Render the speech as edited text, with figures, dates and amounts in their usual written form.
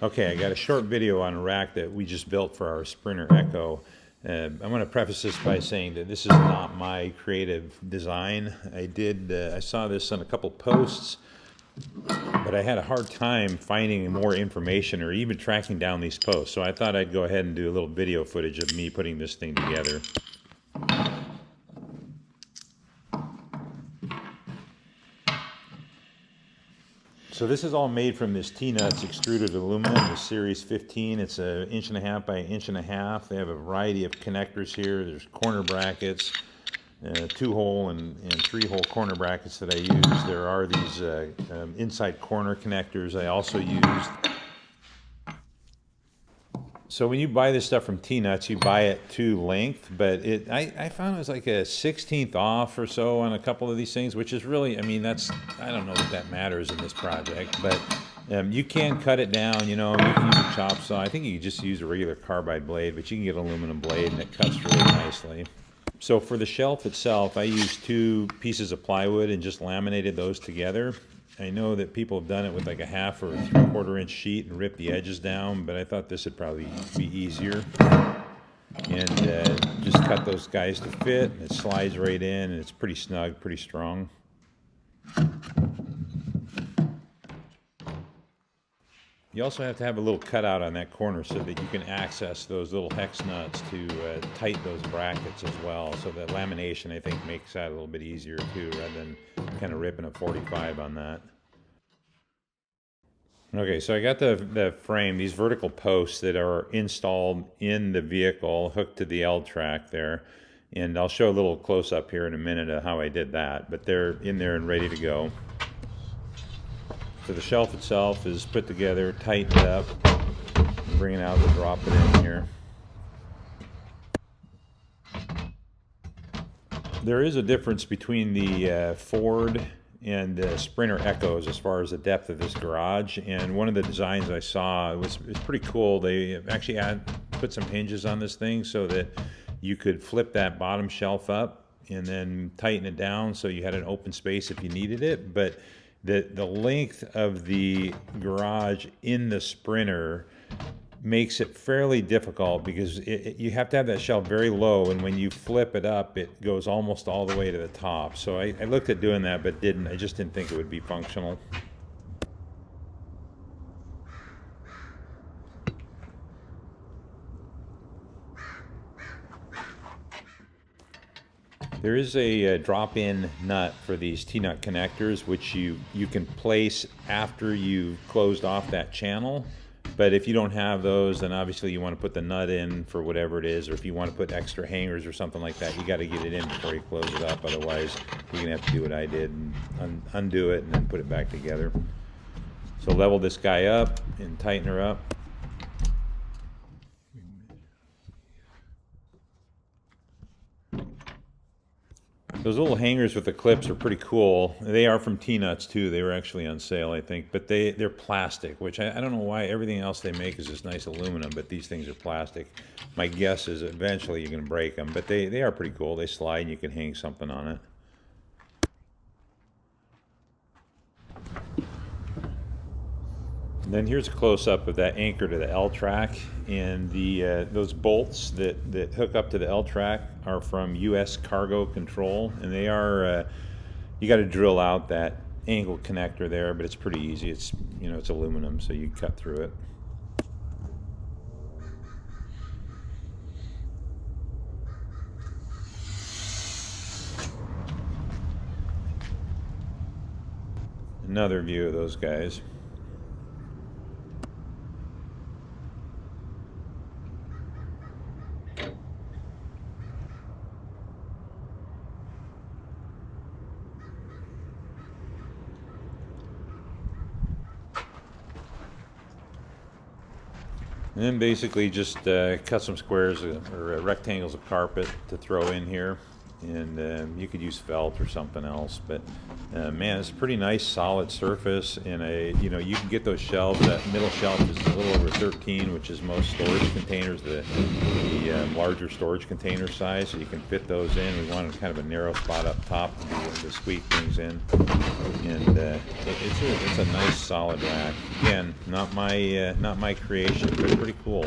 Okay, I got a short video on a rack that we just built for our Sprinter Ekko. I want to preface this by saying that this is not my creative design. I saw this on a couple posts, but I had a hard time finding more information or even tracking down these posts. So I thought I'd go ahead and do a little video footage of me putting this thing together. So this is all made from this TNutz extruded aluminum, the Series 15. It's an 1.5 by 1.5 inches. They have a variety of connectors here. There's corner brackets, 2-hole and 3-hole corner brackets that I use. There are these inside corner connectors I also used. So when you buy this stuff from TNutz, you buy it to length, but I found it was like a 1/16 off or so on a couple of these things, which is really, I mean, I don't know that matters in this project, but you can cut it down, you know, you can use a chop saw. I think you can just use a regular carbide blade, but you can get an aluminum blade and it cuts really nicely. So for the shelf itself, I used 2 pieces of plywood and just laminated those together. I know that people have done it with like a 1/2 or 3/4 inch sheet and ripped the edges down, but I thought this would probably be easier. And just cut those guys to fit. It slides right in, and it's pretty snug, pretty strong. You also have to have a little cutout on that corner so that you can access those little hex nuts to tighten those brackets as well. So the lamination, I think, makes that a little bit easier too, rather than kind of ripping a 45 on that. Okay, so I got the frame, these vertical posts that are installed in the vehicle, hooked to the L track there. And I'll show a little close-up here in a minute of how I did that, but they're in there and ready to go. So the shelf itself is put together, tightened up, bring it out to drop it in here. There is a difference between the Ford and the Sprinter Ekkos as far as the depth of this garage, and one of the designs I saw, it was pretty cool. They actually put some hinges on this thing so that you could flip that bottom shelf up and then tighten it down so you had an open space if you needed it. But the length of the garage in the Sprinter makes it fairly difficult because you have to have that shelf very low, and when you flip it up, it goes almost all the way to the top. So I looked at doing that, but didn't. I just didn't think it would be functional. There is a drop-in nut for these T-nut connectors, which you can place after you've closed off that channel. But if you don't have those, then obviously you want to put the nut in for whatever it is, or if you want to put extra hangers or something like that, you got to get it in before you close it up. Otherwise, you're going to have to do what I did and undo it and then put it back together. So level this guy up and tighten her up. Those little hangers with the clips are pretty cool. They are from TNutz too. They were actually on sale, I think. But they're plastic, which I don't know why everything else they make is this nice aluminum, but these things are plastic. My guess is eventually you're going to break them, but they are pretty cool. They slide and you can hang something on it. And then here's a close-up of that anchor to the L track, and those bolts that hook up to the L track are from US Cargo Control, and they are you got to drill out that angle connector there, but it's pretty easy. It's, you know, it's aluminum, so you cut through it. Another view of those guys. And then basically just cut some squares or rectangles of carpet to throw in here, and you could use felt or something else, but Man, it's a pretty nice solid surface, and you can get those shelves. That middle shelf is a little over 13, which is most storage containers, the larger storage container size, so you can fit those in. We wanted kind of a narrow spot up top to be able to squeak things in, and it's a nice solid rack. Again, not my creation, but pretty cool.